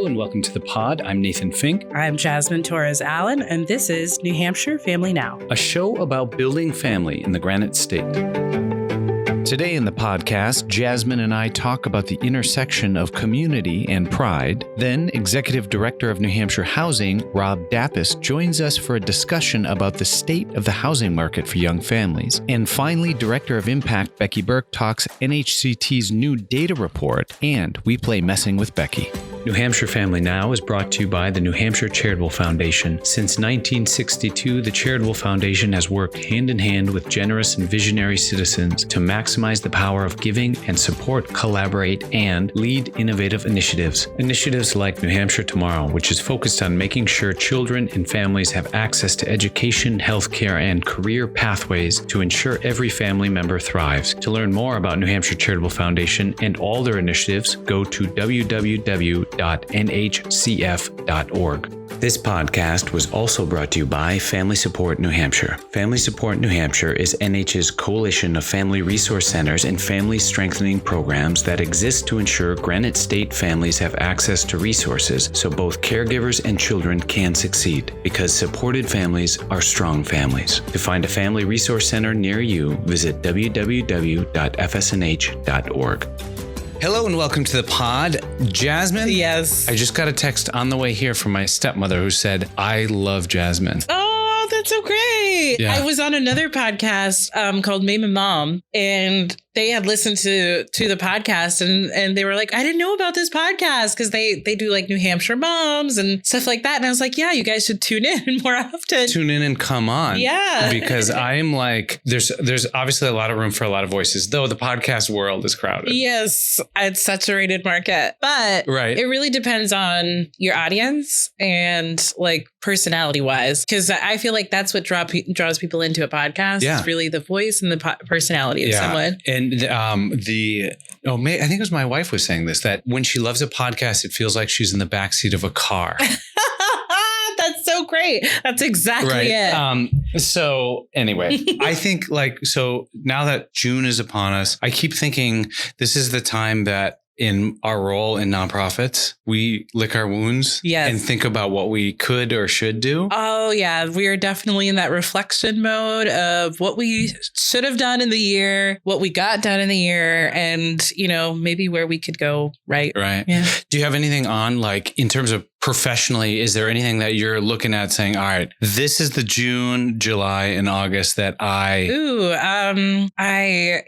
and welcome to the pod. I'm Nathan Fink. I'm Jasmine Torres Allen, and this is New Hampshire Family Now, a show about building family in the Granite State. Today in the podcast, Jasmine and I talk about the intersection of community and pride. Then, Executive Director of New Hampshire Housing, Rob Dapice, joins us for a discussion about the state of the housing market for young families. And finally, Director of Impact, Becky Berk, talks NHCT's new data report, and we play Messing with Becky. New Hampshire Family Now is brought to you by the New Hampshire Charitable Foundation. Since 1962, the Charitable Foundation has worked hand in hand with generous and visionary citizens to maximize the power of giving and support, collaborate, and lead innovative initiatives. Initiatives like New Hampshire Tomorrow, which is focused on making sure children and families have access to education, healthcare, and career pathways to ensure every family member thrives. To learn more about New Hampshire Charitable Foundation and all their initiatives, go to www.nhcf.org. This podcast was also brought to you by Family Support New Hampshire. Family Support New Hampshire is NH's coalition of family resource centers and family strengthening programs that exist to ensure Granite State families have access to resources so both caregivers and children can succeed. Because supported families are strong families. To find a family resource center near you, visit www.fsnh.org. Hello and welcome to the pod. Jasmine? Yes. I just got a text on the way here from my stepmother who said, I love Jasmine. Oh, that's so great. Yeah. I was on another podcast called Mame and Mom, and they had listened to the podcast and they were like, I didn't know about this podcast because they do like New Hampshire moms and stuff like that. And I was like, yeah, you guys should tune in more often. Tune in and come on. Yeah. Because I'm like, there's obviously a lot of room for a lot of voices, though the podcast world is crowded. Yes, it's saturated market, but right. It really depends on your audience and like personality wise, because I feel like that's what draws people into a podcast. Yeah. It's really the voice and the personality of someone. And I think it was my wife was saying this, that when she loves a podcast, it feels like she's in the backseat of a car. That's so great. That's exactly it. So anyway, I think so now that June is upon us, I keep thinking this is the time that in our role in nonprofits, we lick our wounds and think about what we could or should do. Oh, yeah. We are definitely in that reflection mode of what we should have done in the year, what we got done in the year, and, maybe where we could go. Right. Right. Yeah. Do you have anything on in terms of professionally, is there anything that you're looking at saying, all right, this is the June, July, and August that I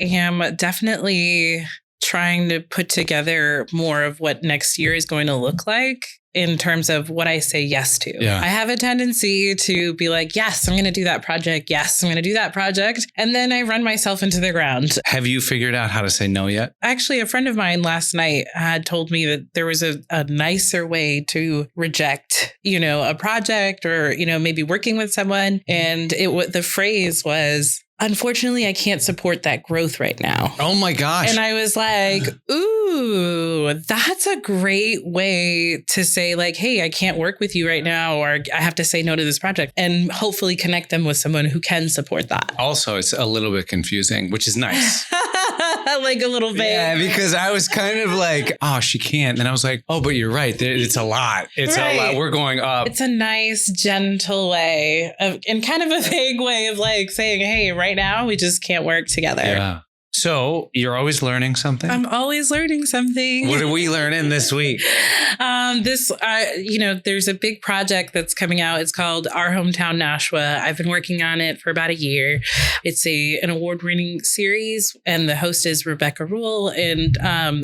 am definitely trying to put together more of what next year is going to look like in terms of what I say yes to. Yeah. I have a tendency to be like, yes, I'm going to do that project. Yes, I'm going to do that project. And then I run myself into the ground. Have you figured out how to say no yet? Actually, a friend of mine last night had told me that there was a nicer way to reject, a project or, maybe working with someone. And the phrase was, unfortunately, I can't support that growth right now. Oh my gosh. And I was like, ooh, that's a great way to say like, hey, I can't work with you right now, or I have to say no to this project, and hopefully connect them with someone who can support that. Also, it's a little bit confusing, which is nice. Like a little bit. Yeah, because I was kind of like, oh, she can't. And I was like, oh, but you're right. It's a lot. It's a lot. We're going up. It's a nice, gentle way and kind of a vague way of like saying, hey, right now we just can't work together. Yeah. So you're always learning something? I'm always learning something. What are we learning this week? There's a big project that's coming out. It's called Our Hometown Nashua. I've been working on it for about a year. It's an award-winning series, and the host is Rebecca Rule. And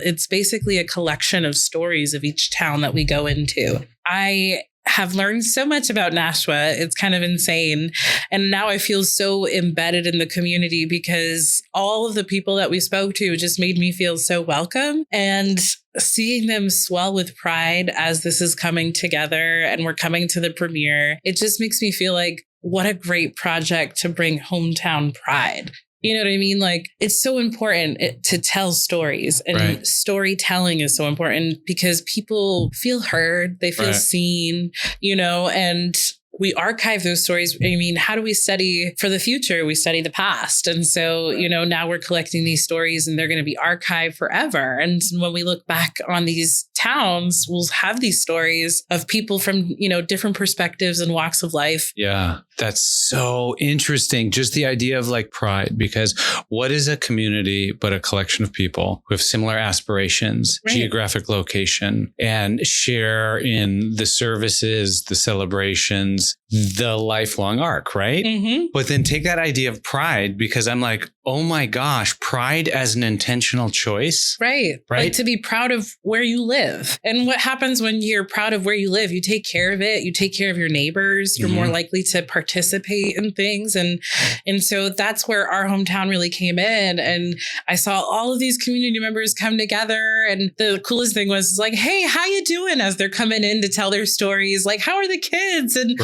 it's basically a collection of stories of each town that we go into. I have learned so much about Nashua. It's kind of insane. And now I feel so embedded in the community because all of the people that we spoke to just made me feel so welcome. And seeing them swell with pride as this is coming together and we're coming to the premiere, it just makes me feel like what a great project to bring hometown pride. You know what I mean? Like, it's so important to tell stories, and storytelling is so important because people feel heard, they feel seen, and we archive those stories. I mean, how do we study for the future? We study the past. And so, now we're collecting these stories and they're going to be archived forever. And when we look back on these towns, we'll have these stories of people from, different perspectives and walks of life. Yeah, that's so interesting. Just the idea of like pride, because what is a community but a collection of people who have similar aspirations, right, geographic location, and share in the services, the celebrations, the lifelong arc, right? Mm-hmm. But then take that idea of pride, because I'm like, oh my gosh, pride as an intentional choice. Right. Like to be proud of where you live. And what happens when you're proud of where you live? You take care of it. You take care of your neighbors. You're more likely to participate in things. And so that's where Our Hometown really came in. And I saw all of these community members come together. And the coolest thing was like, hey, how you doing? As they're coming in to tell their stories, like, how are the kids? And,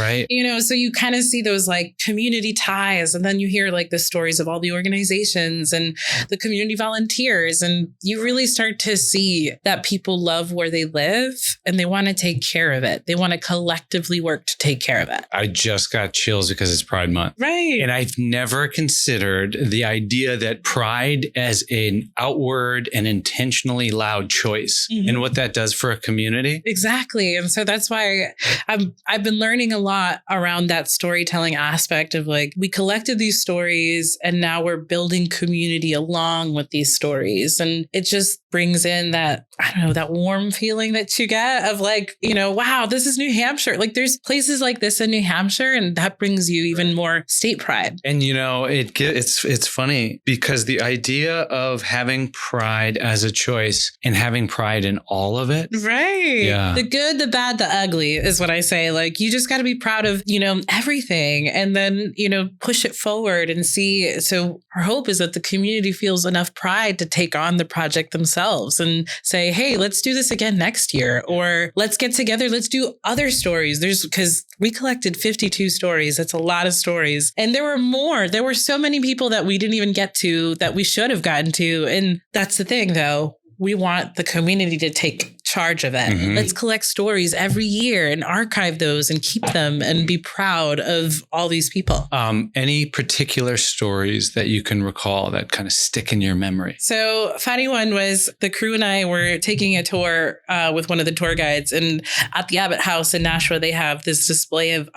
so you kind of see those like community ties. And then you hear like the stories of all the organizations and the community volunteers. And you really start to see that people love where they live and they want to take care of it. They want to collectively work to take care of it. I just got chills because it's Pride Month. Right. And I've never considered the idea that pride as an outward and intentionally loud choice and what that does for a community. Exactly. And so that's why I've been learning a lot around that storytelling aspect of like, we collected these stories and now we're building community along with these stories. And it just brings in that, that warm feeling that you get of like, wow, this is New Hampshire. Like there's places like this in New Hampshire, and that brings you even more state pride. And it's funny because the idea of having pride as a choice and having pride in all of it. Right. Yeah. The good, the bad, the ugly is what I say. Like you just got to be proud of, everything, and then, push it forward and see. So our hope is that the community feels enough pride to take on the project themselves and say, hey, let's do this again next year, or let's get together. Let's do other stories. Because we collected 52 stories. That's a lot of stories. And there were more. There were so many people that we didn't even get to that we should have gotten to. And that's the thing, though. We want the community to take charge of it. Let's collect stories every year and archive those and keep them and be proud of all these people. Any particular stories that you can recall that kind of stick in your memory? So funny one was the crew and I were taking a tour with one of the tour guides, and at the Abbott House in Nashua, they have this display of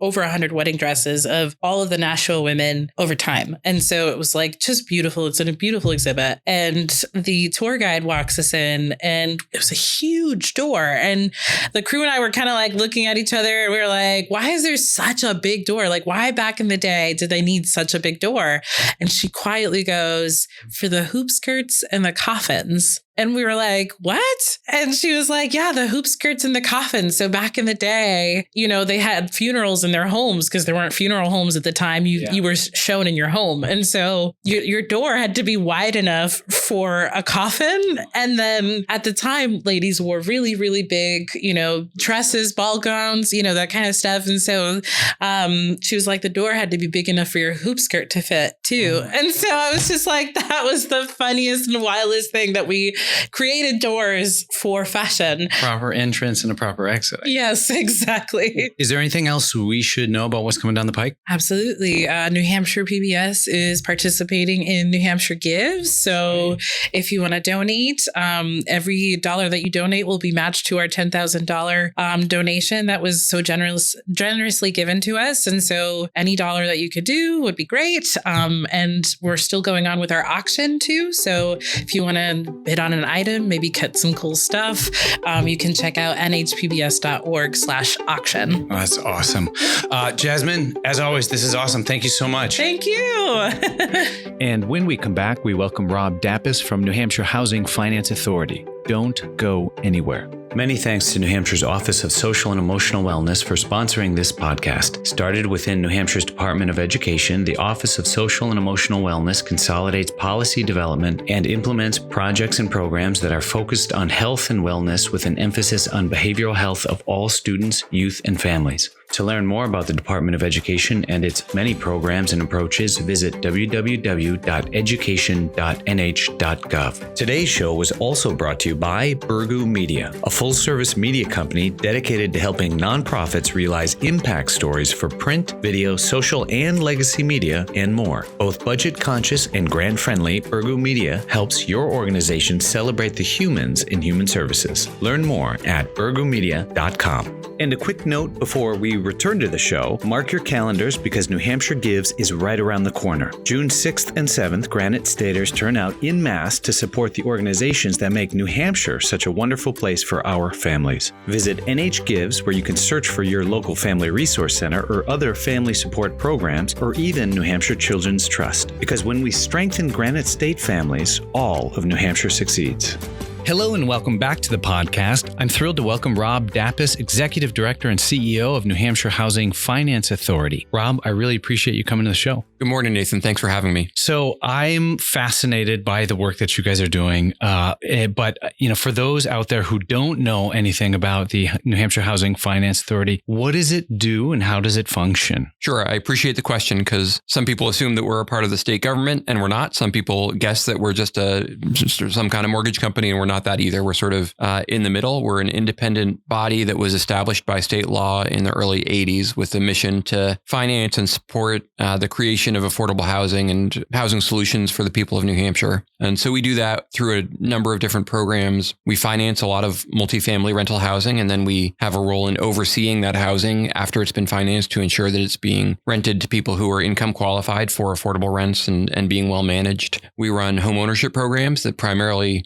over 100 wedding dresses of all of the Nashua women over time. And so it was like just beautiful. It's in a beautiful exhibit. And the tour guide walks us in, and it was a huge door. And the crew and I were kind of like looking at each other. We were like, why is there such a big door? Like, why back in the day did they need such a big door? And she quietly goes, for the hoop skirts and the coffins. And we were like, what? And she was like, yeah, the hoop skirts and the coffins. So back in the day, they had funerals in their homes because there weren't funeral homes at the time. You were shown in your home. And so your door had to be wide enough for a coffin. And then at the time, ladies wore really, really big, dresses, ball gowns, that kind of stuff. And so she was like, the door had to be big enough for your hoop skirt to fit too. And so I was just like, that was the funniest and wildest thing that we created doors for fashion. Proper entrance and a proper exit. Yes, exactly. Is there anything else we should know about what's coming down the pike? Absolutely. New Hampshire PBS is participating in New Hampshire Gives. So if you want to donate, every dollar that you donate will be matched to our $10,000 donation that was so generously given to us. And so any dollar that you could do would be great. And we're still going on with our auction too. So if you want to bid on an item, maybe cut some cool stuff, you can check out nhpbs.org/auction. Oh, that's awesome. Jasmine, as always, this is awesome. Thank you so much. Thank you. And when we come back, we welcome Rob Dapice from New Hampshire Housing Finance Authority. Don't go anywhere. Many thanks to New Hampshire's Office of Social and Emotional Wellness for sponsoring this podcast. Started within New Hampshire's Department of Education, the Office of Social and Emotional Wellness consolidates policy development and implements projects and programs that are focused on health and wellness with an emphasis on behavioral health of all students, youth, and families. To learn more about the Department of Education and its many programs and approaches, visit www.education.nh.gov. Today's show was also brought to you by Burgu Media, a full-service media company dedicated to helping nonprofits realize impact stories for print, video, social, and legacy media, and more. Both budget-conscious and grant-friendly, Burgu Media helps your organization celebrate the humans in human services. Learn more at burgumedia.com. And a quick note before we return to the show, mark your calendars because New Hampshire Gives is right around the corner. June 6th and 7th, Granite Staters turn out en masse to support the organizations that make New Hampshire such a wonderful place for our families. Visit NH Gives, where you can search for your local family resource center or other family support programs, or even New Hampshire Children's Trust. Because when we strengthen Granite State families, all of New Hampshire succeeds. Hello and welcome back to the podcast. I'm thrilled to welcome Rob Dapice, Executive Director and CEO of New Hampshire Housing Finance Authority. Rob, I really appreciate you coming to the show. Good morning, Nathan. Thanks for having me. So I'm fascinated by the work that you guys are doing. But for those out there who don't know anything about the New Hampshire Housing Finance Authority, what does it do and how does it function? Sure. I appreciate the question because some people assume that we're a part of the state government and we're not. Some people guess that we're just some kind of mortgage company and we're not that either. We're sort of in the middle. We're an independent body that was established by state law in the early 80s with the mission to finance and support the creation of affordable housing and housing solutions for the people of New Hampshire. And so we do that through a number of different programs. We finance a lot of multifamily rental housing, and then we have a role in overseeing that housing after it's been financed to ensure that it's being rented to people who are income qualified for affordable rents and being well managed. We run home ownership programs that primarily,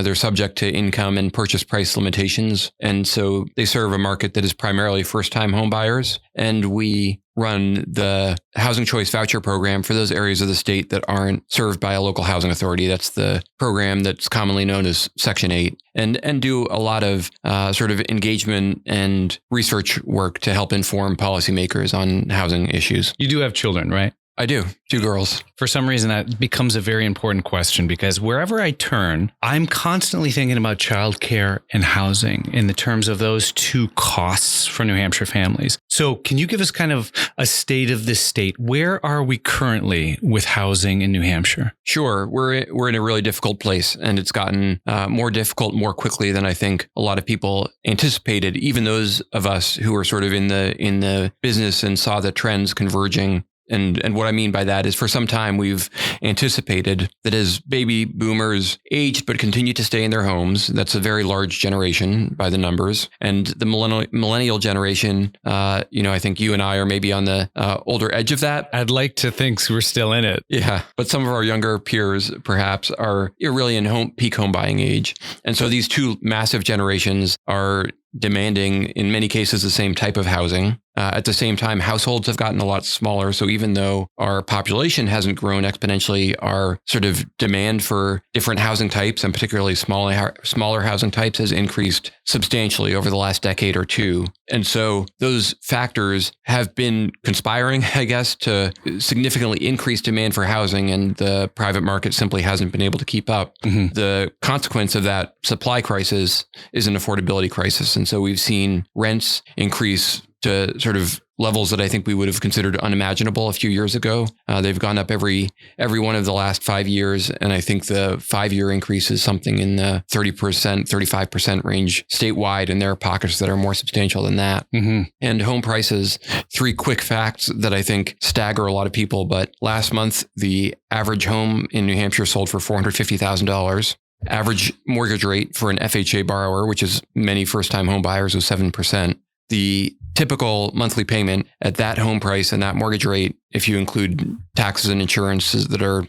they're subject to income and purchase price limitations. And so they serve a market that is primarily first-time home buyers. And we run the Housing Choice Voucher Program for those areas of the state that aren't served by a local housing authority. That's the program that's commonly known as Section 8, and do a lot of sort of engagement and research work to help inform policymakers on housing issues. You do have children, right? I do. 2 girls. For some reason, that becomes a very important question because wherever I turn, I'm constantly thinking about childcare and housing in the terms of those two costs for New Hampshire families. So can you give us kind of a state of this state? Where are we currently with housing in New Hampshire? Sure. We're in a really difficult place, and it's gotten more difficult more quickly than I think a lot of people anticipated, even those of us who are sort of in the business and saw the trends converging. And what I mean by that is for some time, we've anticipated that as baby boomers aged but continue to stay in their homes, that's a very large generation by the numbers. And the millennial generation, I think you and I are maybe on the older edge of that. I'd like to think we're still in it. Yeah. But some of our younger peers perhaps are really in peak home buying age. And so these two massive generations are demanding, in many cases, the same type of housing. At the same time, households have gotten a lot smaller. So even though our population hasn't grown exponentially, our sort of demand for different housing types, and particularly smaller housing types, has increased substantially over the last decade or two. And so those factors have been conspiring, I guess, to significantly increase demand for housing, and the private market simply hasn't been able to keep up. Mm-hmm. The consequence of that supply crisis is an affordability crisis. And so we've seen rents increase to sort of levels that I think we would have considered unimaginable a few years ago. They've gone up every one of the last 5 years. And I think the 5-year increase is something in the 30%, 35% range statewide. And there are pockets that are more substantial than that. Mm-hmm. And home prices, 3 quick facts that I think stagger a lot of people. But last month, the average home in New Hampshire sold for $450,000. Average mortgage rate for an FHA borrower, which is many first-time home buyers, was 7%. The typical monthly payment at that home price and that mortgage rate, if you include taxes and insurances that are,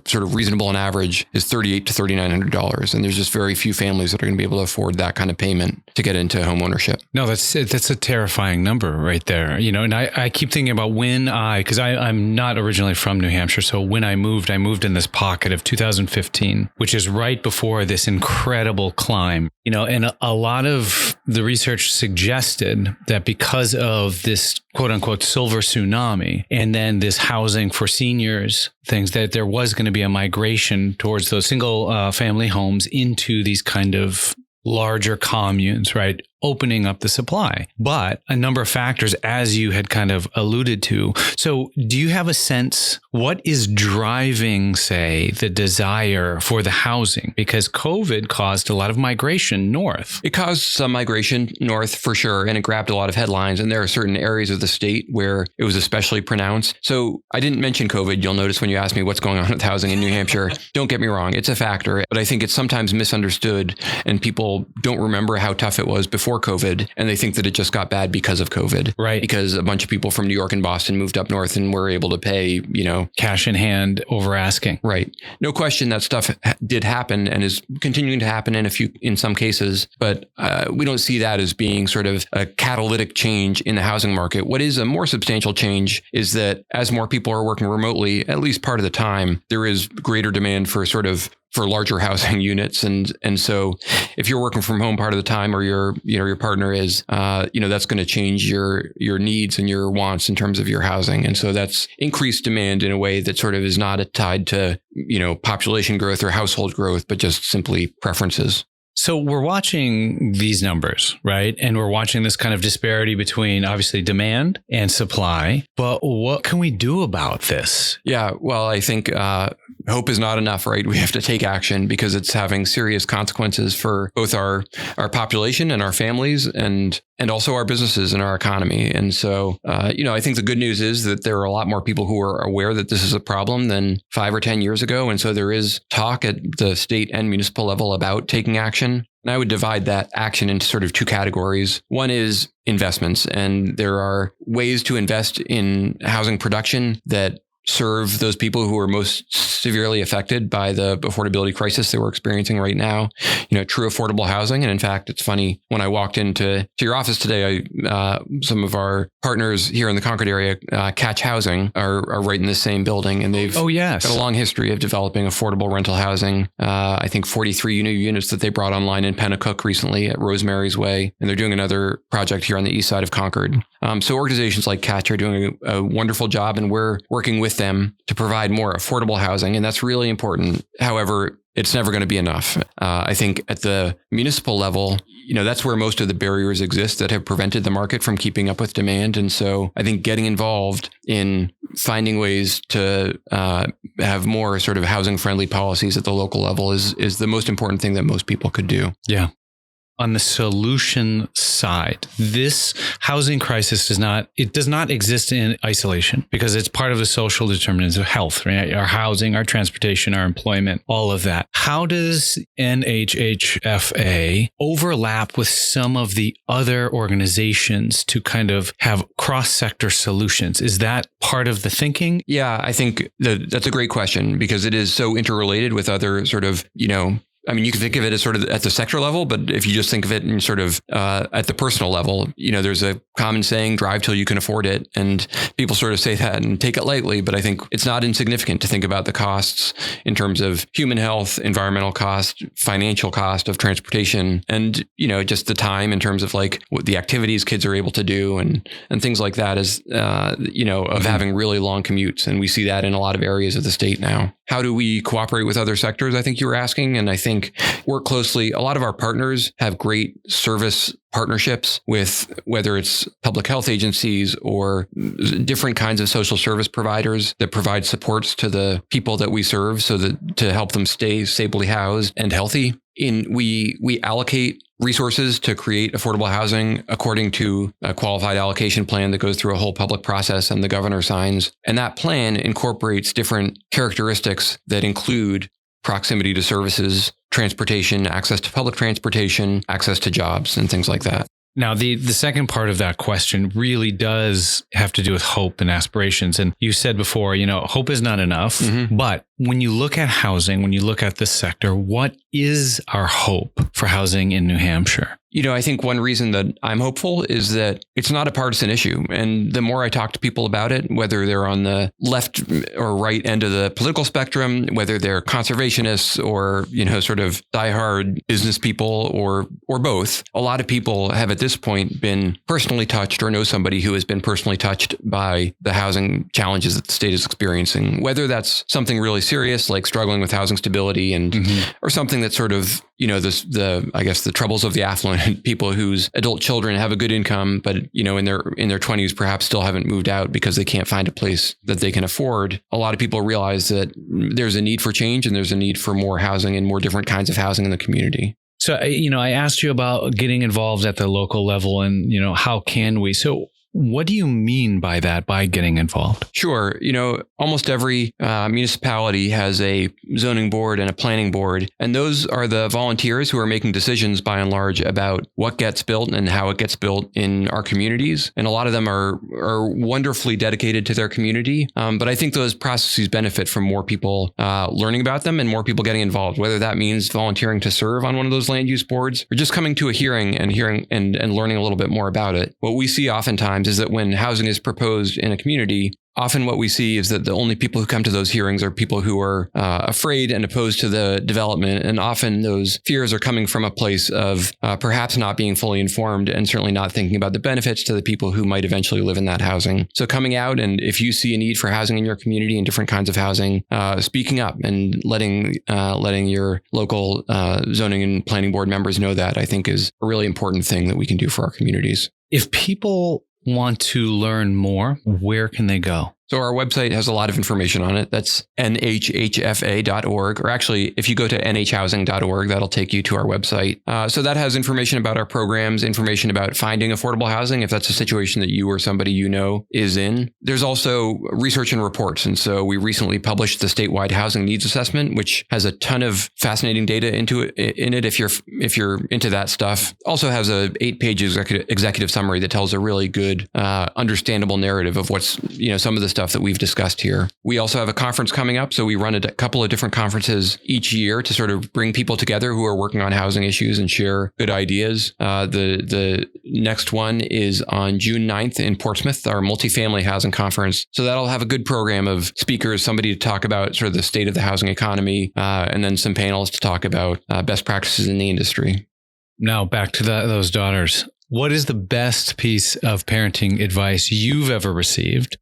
sort of reasonable on average, is $3,800 to $3,900. And there's just very few families that are going to be able to afford that kind of payment to get into home ownership. No, that's a terrifying number right there. And I keep thinking about because I'm not originally from New Hampshire. So when I moved in this pocket of 2015, which is right before this incredible climb, and a lot of the research suggested that because of this quote unquote silver tsunami and then this housing for seniors things, that there was going to be a migration towards those single family homes into these kind of larger communes, right? opening up the supply, but a number of factors, as you had kind of alluded to. So do you have a sense what is driving, say, the desire for the housing? Because COVID caused a lot of migration north. It caused some migration north for sure, and it grabbed a lot of headlines. And there are certain areas of the state where it was especially pronounced. So I didn't mention COVID. You'll notice when you ask me what's going on with housing in New Hampshire. Don't get me wrong, it's a factor, but I think it's sometimes misunderstood, and people don't remember how tough it was before COVID, and they think that it just got bad because of COVID. Right. Because a bunch of people from New York and Boston moved up north and were able to pay, cash in hand over asking. Right. No question that stuff did happen and is continuing to happen in some cases, but we don't see that as being sort of a catalytic change in the housing market. What is a more substantial change is that as more people are working remotely, at least part of the time, there is greater demand for larger housing units. And so if you're working from home part of the time, or your partner is, that's going to change your needs and your wants in terms of your housing. And so that's increased demand in a way that sort of is not tied to, population growth or household growth, but just simply preferences. So we're watching these numbers, right? And we're watching this kind of disparity between obviously demand and supply. But what can we do about this? Yeah, well, I think hope is not enough, right? We have to take action because it's having serious consequences for both our population and our families and also our businesses and our economy. And so, I think the good news is that there are a lot more people who are aware that this is a problem than 5 or 10 years ago. And so there is talk at the state and municipal level about taking action. And I would divide that action into sort of two categories. One is investments, and there are ways to invest in housing production that serve those people who are most severely affected by the affordability crisis that we're experiencing right now. True affordable housing. And in fact, it's funny, when I walked into your office today, some of our partners here in the Concord area, Catch Housing, are right in the same building. And they've got a long history of developing affordable rental housing. I think 43 new units that they brought online in Pennacook recently at Rosemary's Way. And they're doing another project here on the east side of Concord. So organizations like Catch are doing a wonderful job, and we're working with them to provide more affordable housing. And that's really important. However, it's never going to be enough. I think at the municipal level, that's where most of the barriers exist that have prevented the market from keeping up with demand. And so I think getting involved in finding ways to have more sort of housing friendly policies at the local level is the most important thing that most people could do. Yeah. On the solution side, this housing crisis does not exist in isolation, because it's part of the social determinants of health, right? Our housing, our transportation, our employment, all of that. How does NHHFA overlap with some of the other organizations to kind of have cross-sector solutions? Is that part of the thinking? Yeah, I think that's a great question, because it is so interrelated with other sort of, you can think of it as sort of at the sector level, but if you just think of it in sort of at the personal level, there's a common saying, drive till you can afford it. And people sort of say that and take it lightly, but I think it's not insignificant to think about the costs in terms of human health, environmental cost, financial cost of transportation, and, just the time in terms of like what the activities kids are able to do and things like that is, of having really long commutes. And we see that in a lot of areas of the state now. How do we cooperate with other sectors? I think you were asking, and I think work closely. A lot of our partners have great service partnerships with whether it's public health agencies or different kinds of social service providers that provide supports to the people that we serve so that to help them stay stably housed and healthy. We allocate resources to create affordable housing according to a qualified allocation plan that goes through a whole public process and the governor signs. And that plan incorporates different characteristics that include proximity to services, transportation, access to public transportation, access to jobs, and things like that. Now, the second part of that question really does have to do with hope and aspirations. And you said before, hope is not enough. Mm-hmm. But when you look at housing, when you look at this sector, what is our hope for housing in New Hampshire? I think one reason that I'm hopeful is that it's not a partisan issue. And the more I talk to people about it, whether they're on the left or right end of the political spectrum, whether they're conservationists or, sort of diehard business people or both, a lot of people have at this point been personally touched or know somebody who has been personally touched by the housing challenges that the state is experiencing, whether that's something really serious like struggling with housing stability and or something that's sort of the troubles of the affluent, people whose adult children have a good income, but in their 20s perhaps still haven't moved out because they can't find a place that they can afford. A lot of people realize that there's a need for change and there's a need for more housing and more different kinds of housing in the community. So, I asked you about getting involved at the local level and, how can we? So what do you mean by that, by getting involved? Sure. Almost every municipality has a zoning board and a planning board, and those are the volunteers who are making decisions by and large about what gets built and how it gets built in our communities. And a lot of them are wonderfully dedicated to their community. But I think those processes benefit from more people learning about them and more people getting involved, whether that means volunteering to serve on one of those land use boards or just coming to a hearing and learning a little bit more about it. What we see oftentimes is that when housing is proposed in a community, often what we see is that the only people who come to those hearings are people who are afraid and opposed to the development. And often those fears are coming from a place of perhaps not being fully informed and certainly not thinking about the benefits to the people who might eventually live in that housing. So coming out, and if you see a need for housing in your community and different kinds of housing, speaking up and letting your local zoning and planning board members know that, I think is a really important thing that we can do for our communities. If people want to learn more, where can they go? So our website has a lot of information on it. That's nhhfa.org, or actually, if you go to nhhousing.org, that'll take you to our website. So that has information about our programs, information about finding affordable housing, if that's a situation that you or somebody is in. There's also research and reports. And so we recently published the statewide housing needs assessment, which has a ton of fascinating data in it if you're into that stuff. Also has a 8-page executive summary that tells a really good, understandable narrative of what's, some of the stuff that we've discussed here. We also have a conference coming up. So we run a couple of different conferences each year to sort of bring people together who are working on housing issues and share good ideas. The next one is on June 9th in Portsmouth, our multifamily housing conference. So that'll have a good program of speakers, somebody to talk about sort of the state of the housing economy, and then some panels to talk about best practices in the industry. Now back to those daughters. What is the best piece of parenting advice you've ever received?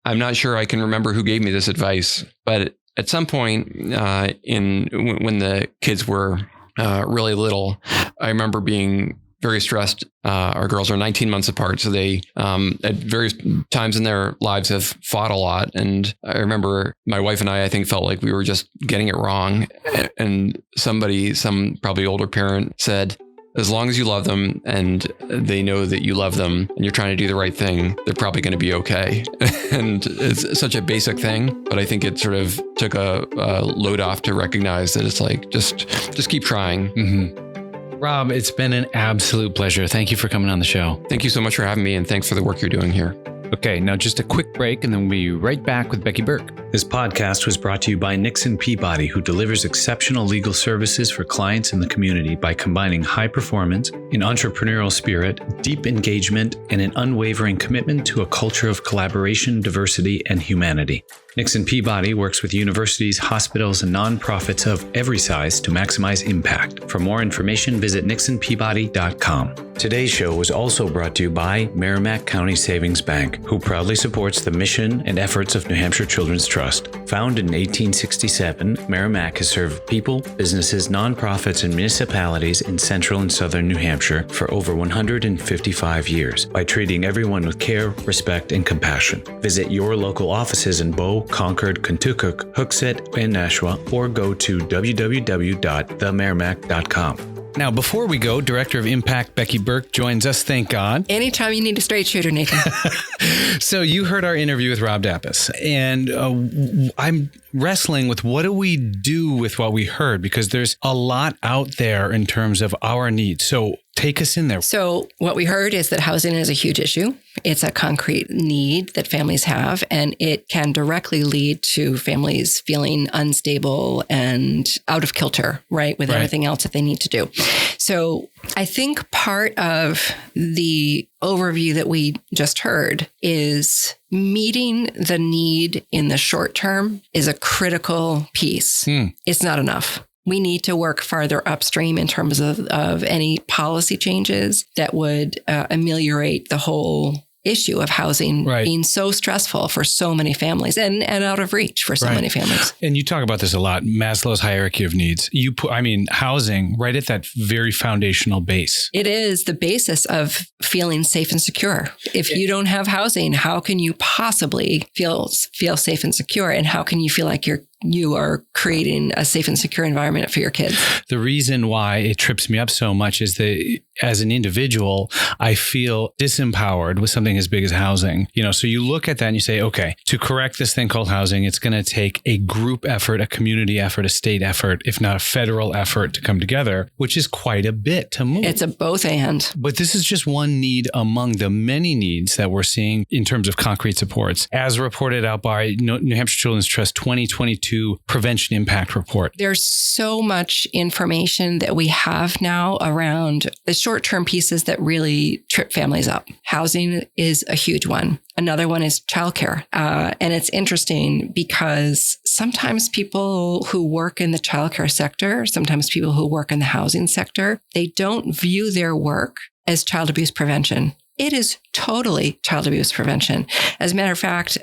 I'm not sure I can remember who gave me this advice, but at some point when the kids were really little, I remember being very stressed. Our girls are 19 months apart, so they at various times in their lives have fought a lot. And I remember my wife and I think, felt like we were just getting it wrong. And some probably older parent said, as long as you love them and they know that you love them and you're trying to do the right thing, they're probably going to be okay. And it's such a basic thing, but I think it sort of took a load off to recognize that it's like, just keep trying. Mm-hmm. Rob, it's been an absolute pleasure. Thank you for coming on the show. Thank you so much for having me, and thanks for the work you're doing here. Okay, now just a quick break and then we'll be right back with Becky Berk. This podcast was brought to you by Nixon Peabody, who delivers exceptional legal services for clients in the community by combining high performance, an entrepreneurial spirit, deep engagement, and an unwavering commitment to a culture of collaboration, diversity, and humanity. Nixon Peabody works with universities, hospitals, and nonprofits of every size to maximize impact. For more information, visit nixonpeabody.com. Today's show was also brought to you by Merrimack County Savings Bank, who proudly supports the mission and efforts of New Hampshire Children's Trust. Founded in 1867, Merrimack has served people, businesses, nonprofits, and municipalities in central and southern New Hampshire for over 155 years by treating everyone with care, respect, and compassion. Visit your local offices in Bow, Concord, Kentucky, Hooksett, and Nashua, or go to www.themerrimack.com. Now, before we go, Director of Impact Becky Berk joins us, thank God. Anytime you need a straight shooter, Nathan. So you heard our interview with Rob Dapice, and I'm wrestling with what do we do with what we heard, because there's a lot out there in terms of our needs. So take us in there. So what we heard is that housing is a huge issue. It's a concrete need that families have, and it can directly lead to families feeling unstable and out of kilter, right, with everything else that they need to do. So I think part of the overview that we just heard is meeting the need in the short term is a critical piece. It's not enough. We need to work farther upstream in terms of any policy changes that would ameliorate the whole issue of housing Right. being so stressful for so many families and out of reach for so Right. many families. And you talk about this a lot, Maslow's hierarchy of needs. Housing right at that very foundational base. It is the basis of feeling safe and secure. If you don't have housing, how can you possibly feel safe and secure? And how can you feel like you are creating a safe and secure environment for your kids? The reason why it trips me up so much is that as an individual, I feel disempowered with something as big as housing. So you look at that and you say, okay, to correct this thing called housing, it's going to take a group effort, a community effort, a state effort, if not a federal effort to come together, which is quite a bit to move. It's a both and. But this is just one need among the many needs that we're seeing in terms of concrete supports, as reported out by New Hampshire Children's Trust 2022 Prevention Impact Report. There's so much information that we have now around the short-term pieces that really trip families up. Housing is a huge one. Another one is childcare. And it's interesting because sometimes people who work in the childcare sector, sometimes people who work in the housing sector, they don't view their work as child abuse prevention. It is totally child abuse prevention. As a matter of fact,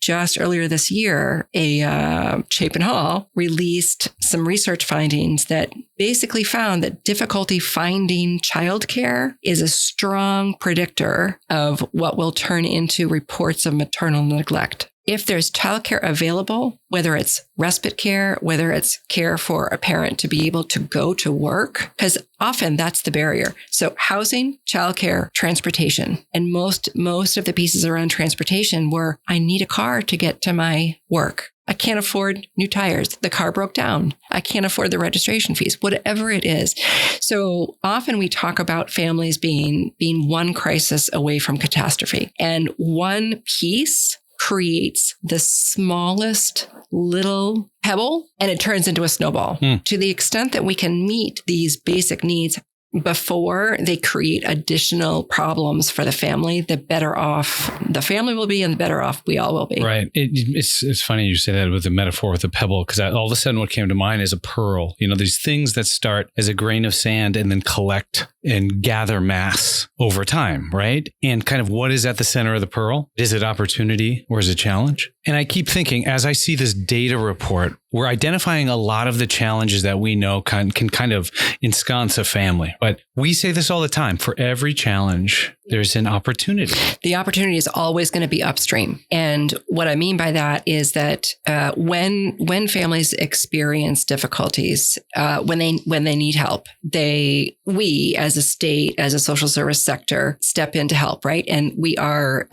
just earlier this year, Chapin Hall released some research findings that basically found that difficulty finding childcare is a strong predictor of what will turn into reports of maternal neglect. If there's childcare available, whether it's respite care, whether it's care for a parent to be able to go to work, because often that's the barrier. So housing, childcare, transportation. And most of the pieces around transportation were, I need a car to get to my work. I can't afford new tires. The car broke down. I can't afford the registration fees, whatever it is. So often we talk about families being one crisis away from catastrophe. And one piece creates the smallest little pebble and it turns into a snowball. To the extent that we can meet these basic needs before they create additional problems for the family, the better off the family will be and the better off we all will be. Right. It's funny you say that with the metaphor with the pebble, because all of a sudden what came to mind is a pearl. These things that start as a grain of sand and then collect and gather mass over time, right? And kind of what is at the center of the pearl? Is it opportunity or is it challenge? And I keep thinking, as I see this data report, we're identifying a lot of the challenges that we know can kind of ensconce a family. But we say this all the time. For every challenge, there's an opportunity. The opportunity is always going to be upstream. And what I mean by that is that when families experience difficulties, when they need help, we as a state, as a social service sector, step in to help, right? And we are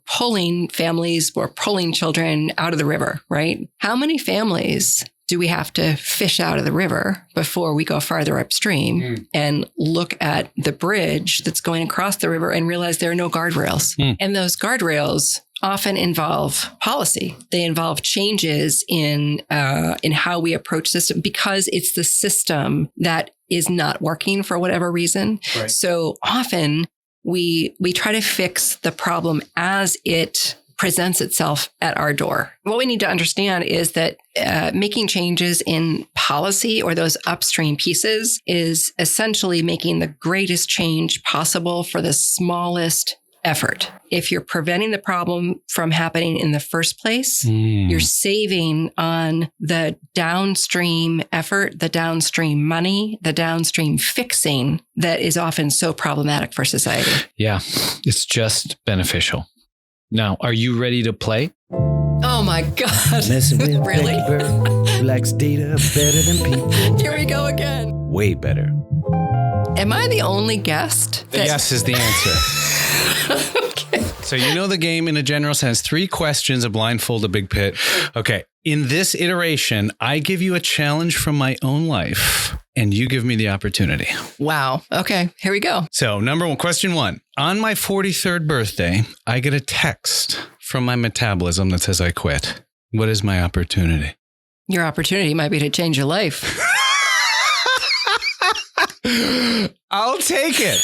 pulling families, we're pulling children out of the river, right? How many families do we have to fish out of the river before we go farther upstream and look at the bridge that's going across the river and realize there are no guardrails? And those guardrails often involve policy. They involve changes in how we approach system because it's the system that is not working for whatever reason. Right. So often we try to fix the problem as it presents itself at our door. What we need to understand is that making changes in policy or those upstream pieces is essentially making the greatest change possible for the smallest effort. If you're preventing the problem from happening in the first place, you're saving on the downstream effort, the downstream money, the downstream fixing that is often so problematic for society. Yeah, it's just beneficial. Now, are you ready to play? Oh my God. Messing with Really? Becky Berk, who likes data better than people. Here we go again. Way better. Am I the only guest? Yes is the answer. Okay. So you know the game in a general sense. 3 questions, a blindfold, a big pit. Okay. In this iteration, I give you a challenge from my own life and you give me the opportunity. Wow. Okay. Here we go. So question 1. On my 43rd birthday, I get a text from my metabolism that says I quit. What is my opportunity? Your opportunity might be to change your life. I'll take it.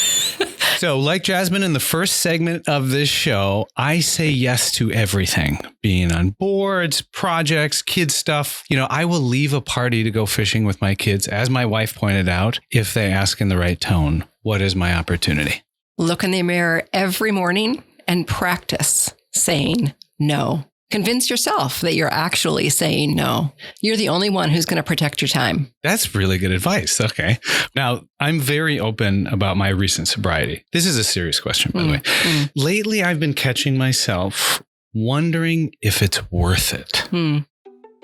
So like Jasmine in the first segment of this show, I say yes to everything. Being on boards, projects, kids stuff. I will leave a party to go fishing with my kids, as my wife pointed out, if they ask in the right tone. What is my opportunity? Look in the mirror every morning and practice saying no. Convince yourself that you're actually saying no. You're the only one who's going to protect your time. That's really good advice. Okay. Now, I'm very open about my recent sobriety. This is a serious question, by the way. Lately, I've been catching myself wondering if it's worth it.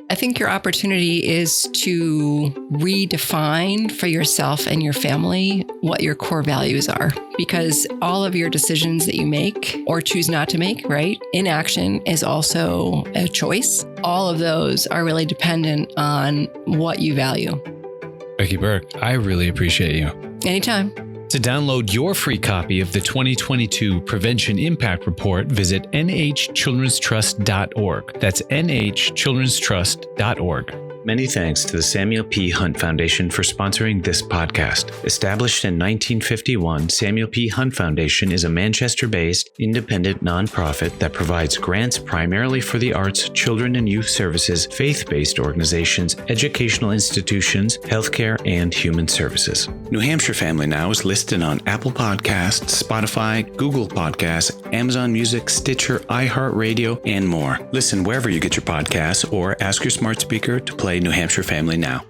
I think your opportunity is to redefine for yourself and your family what your core values are, because all of your decisions that you make or choose not to make, right? Inaction is also a choice. All of those are really dependent on what you value. Becky Berk, I really appreciate you. Anytime. To download your free copy of the 2022 Prevention Impact Report, visit nhchildrenstrust.org. That's nhchildrenstrust.org. Many thanks to the Samuel P. Hunt Foundation for sponsoring this podcast. Established in 1951, Samuel P. Hunt Foundation is a Manchester-based, independent nonprofit that provides grants primarily for the arts, children and youth services, faith-based organizations, educational institutions, healthcare, and human services. New Hampshire Family Now is listed on Apple Podcasts, Spotify, Google Podcasts, Amazon Music, Stitcher, iHeartRadio, and more. Listen wherever you get your podcasts or ask your smart speaker to play New Hampshire Family Now.